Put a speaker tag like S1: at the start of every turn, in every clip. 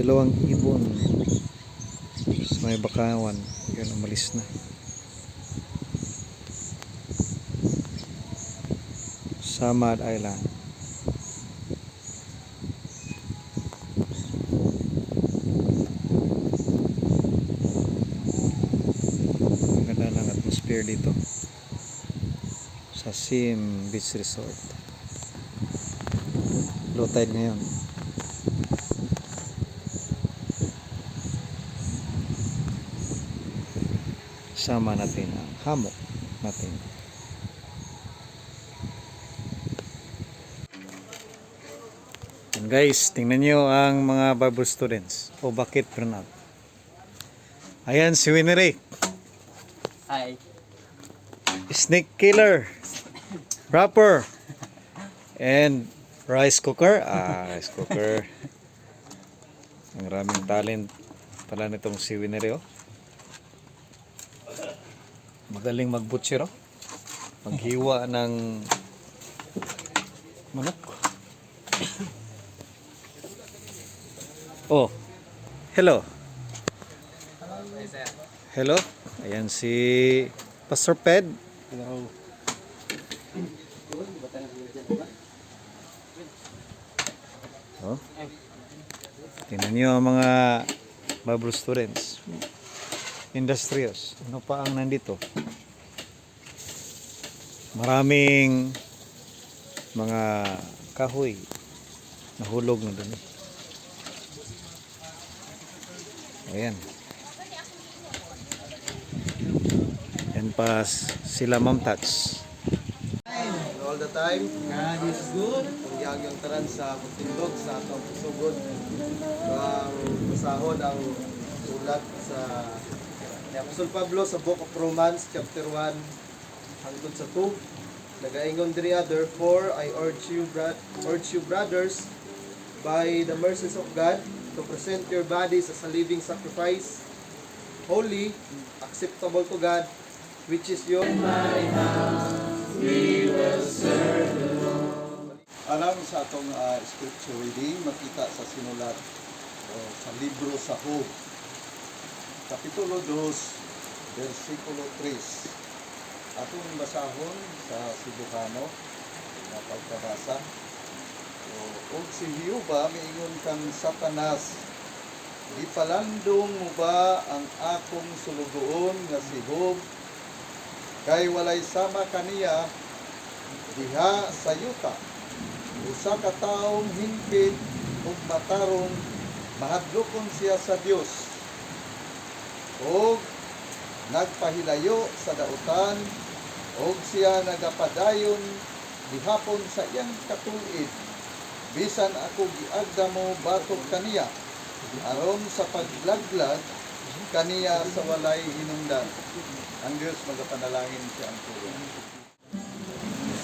S1: dalawang ibon sa may bakawan. Yun, umalis na. Samad Island. Ang ganda ng atmosphere dito sa Sim Beach Resort. Low tide ngayon. Sama natin ang hammock natin. And guys, tingnan nyo ang mga Bible students. O bakit burnout? Ayan si Winnie.
S2: Hi.
S1: Snake killer, rapper, and rice cooker. Rice cooker. Ang raming talent pala nitong si Winnie. Oh. Magaling mag-butcher, oh. Maghiwa ng manok. Oh, hello. Hello. Ayan si Pastor Ped.
S2: Hello.
S1: Oh. Tingnan niyo ang mga Bible students. Industrious. Ano pa ang nandito? Maraming mga kahoy nahulog na doon. Ayan. Yan pa sila Ma'am Tats.
S3: All the time, God is good. Ang yagyang taran sa pagtindog sa atong pusugod. Ang masahod ang sulat sa ni Apostol Pablo sa Book of Romans chapter 1 hangtod sa 2. Nagaingon diriya, therefore I urge you brothers by the mercies of God to present your bodies as a living sacrifice, holy, acceptable to God, which is your
S4: Alam sa atong scripture reading, makita sa sinulat sa libro sa Job, Kapitulo 2, versikulo 3. Atong basahon sa Cebuano na pagkabasa. O si Jehovah, miingon kang Satanas, di palandong mo ba ang akong sulugoon nga si Job? Kay walay sama kaniya diha sa yuta. Usa ka taong hingpit ug matarong mahadlokon siya sa Dios. Og nagpahilayo sa dautan og siya nagapadayon gihapon sa iyang katuig. Bisan ako giagda mo batok kaniya aron sa paglaglag kaniya sa walay hinungdan. Ang Diyos magapanalangin siya ang tulong.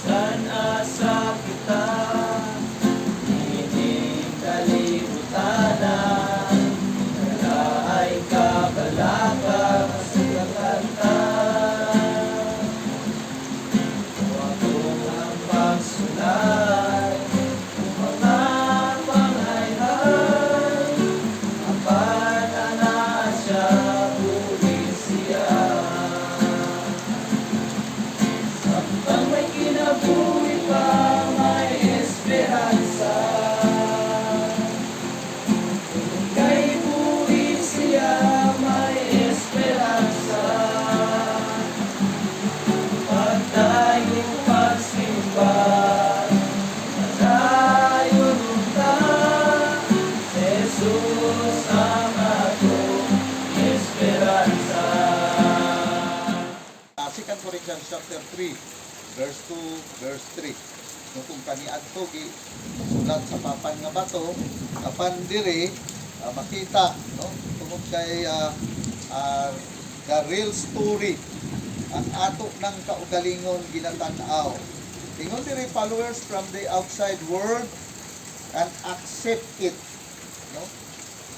S2: San asa kita, hindi kalibutanan, kaya ay kabalaka sa kanta. Huwag ang pagsulay, mga panghayhay, apat na siya pulisya. Sampang may kinabuhi pa, may esperanza. Kung kay buhi siya, may esperanza. Pag tayo pagsimba, tayo nunta, Jesus ang atong esperanza.
S4: 2 Corinthians chapter 3, verse 2, verse 3. No, kung kaniadto gi sulat sa papan nga bato, apan diri makita, no, tungod kay the real story ang ato ng kaugalingon ginatan-aw. Ingon diri, followers from the outside world and accept it, no?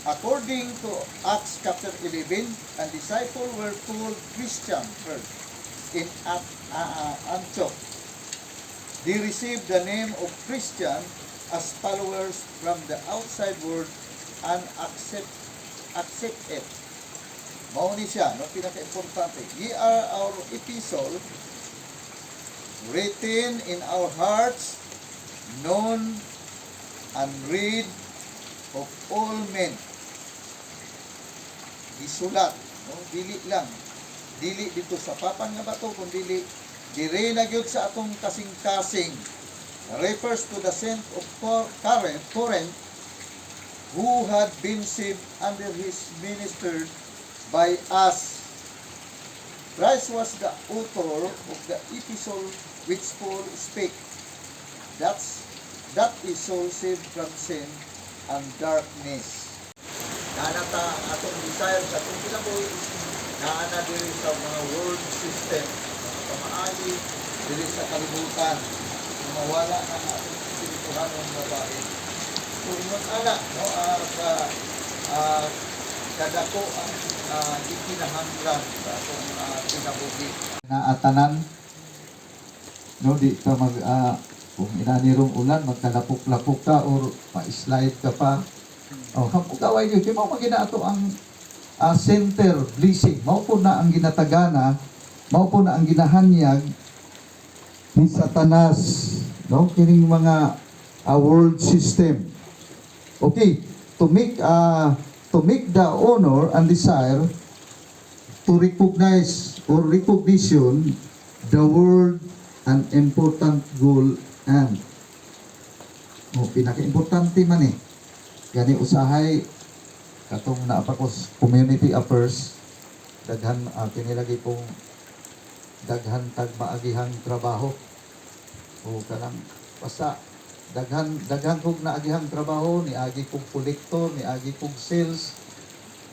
S4: According to Acts chapter 11, and disciples were called Christian first in Antioch. They received the name of Christian as followers from the outside world and accept it. Mao ni siya, no, pinaka-importante. Ye are our epistle written in our hearts, known and read of all men. Isulat, no? Dili lang. Dili dito sa papan nga bato, kundi dire na gyud sa atong kasing-kasing. Refers to the saint of Corinth who had been saved under his minister by us. Christ was the author of the epistle which Paul spake. That is soul saved from sin and darkness. Nanata atong desire sa atong kinabuhi, naana diri sa mga world system, mga pamaagi diri sa kalibutan, mawala na ang atong espirituhanong babae. So, ingon ana, no, kadako ang ikinahanglan sa atong kinabuhi. Naatanan, no, di ka kung inanirong ulan, magkalapok-lapok ka or pa-slide ka pa. Hamugaway yun, di mo magina ito ang center blessing. Mao po na ang ginatagana, mao po na ang ginahanyag ni Satanas, no, kining mga world system. Okay, to make the honor and desire to recognize or recognition the world an important goal and pinaka-importante man gani usahay katong naapa ko community affairs daghan kinilagay pong daghan tag maagihang trabaho o kanang basta daghan kog naagihang trabaho ni agi kog kolektor ni agi kog sales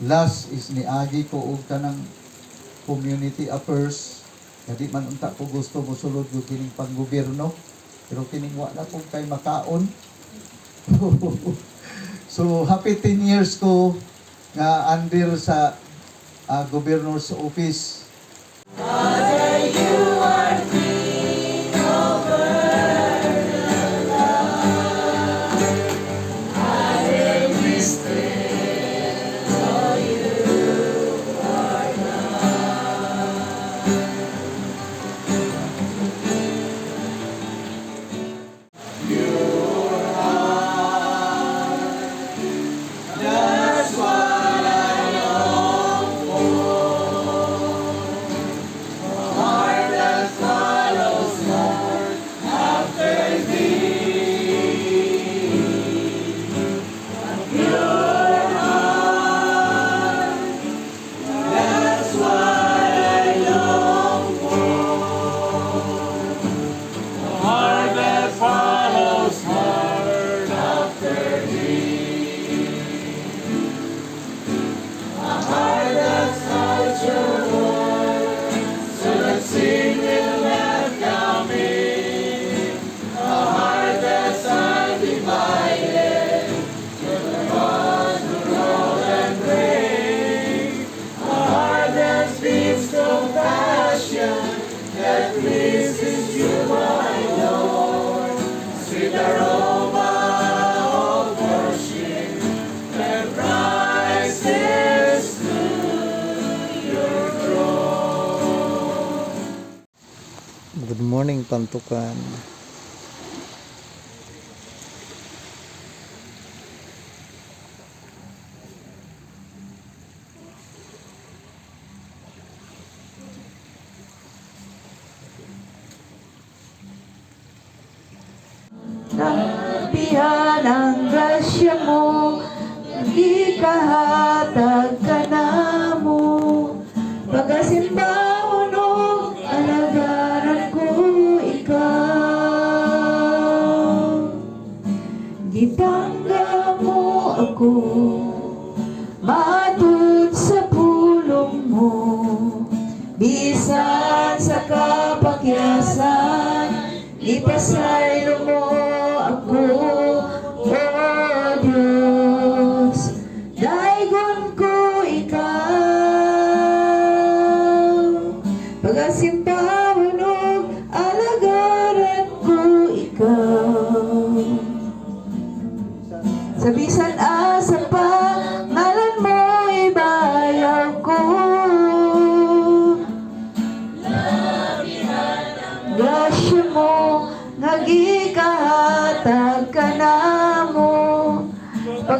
S4: last is ni agi ko og kanang community affairs di man unta ko gusto mo sulod ko kining panggobyerno pero kining wa na kung kay makaon. So happy 10 years ko nga under sa governor's office.
S2: Father, you are King over the land. I will stand for you are God. That's what I long for. A heart that follows Lord after thee. A pure heart. That's what I long for. A heart that follows hard after thee. A heart that's not your word, so that sin will not come in. A heart that's undivided, to the cross to roll and break. A heart that speaks compassion, that pleases you, my Lord. Sweet aroma of worship that rises to your throne.
S1: Good morning, Pantukan.
S5: Nabihan ang grasya mo, ikahatag ka na mo. Pagasimba mo, alagaran ko ikaw. Gitangga mo ako, matud sa pulong mo. Bisan sa kapakyasan, ipasaylo mo ako, O Diyos. Daigon ko ikaw, pagasimba mo, alagaran ko ikaw. Sa bisan asa pa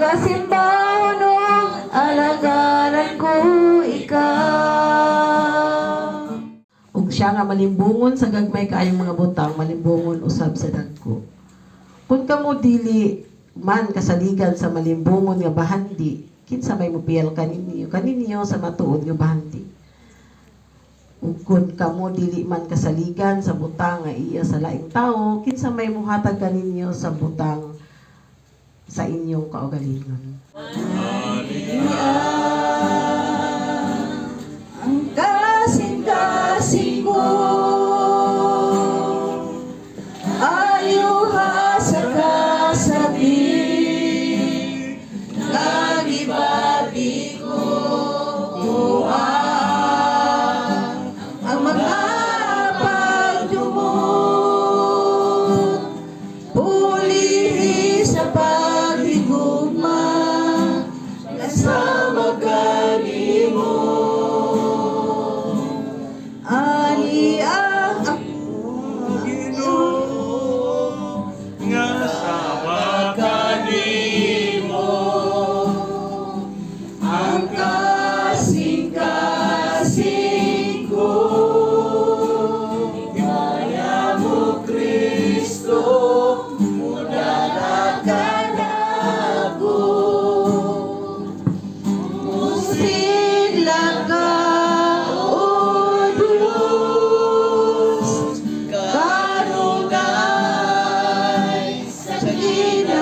S5: Pagasimbahon o alagaran ko ikaw. Ug siya nga malimbungon sa gagmay kaayong mga butang, malimbungon usab sa dagko. Kung kamo dili man kasaligan sa malimbungon nga bahandi, kinsa may mupiyal kaninyo sa matuod nga bahandi. Ug kung kamo dili man kasaligan sa butang nga iya sa laing tawo, kinsa may muhatag kaninyo sa butang sa inyong kaugalingon. Ang kasing-kasing ko ayuha sa kasabi nagibabi ko ang mga pagdumot pulihi sa paghigugma kasama kanimo ani ang
S2: nga sama kanimo ang kasing-kasing ko kaya mo Kristo mudalakan ako
S5: musidlang ka o Diyos karunay sa gina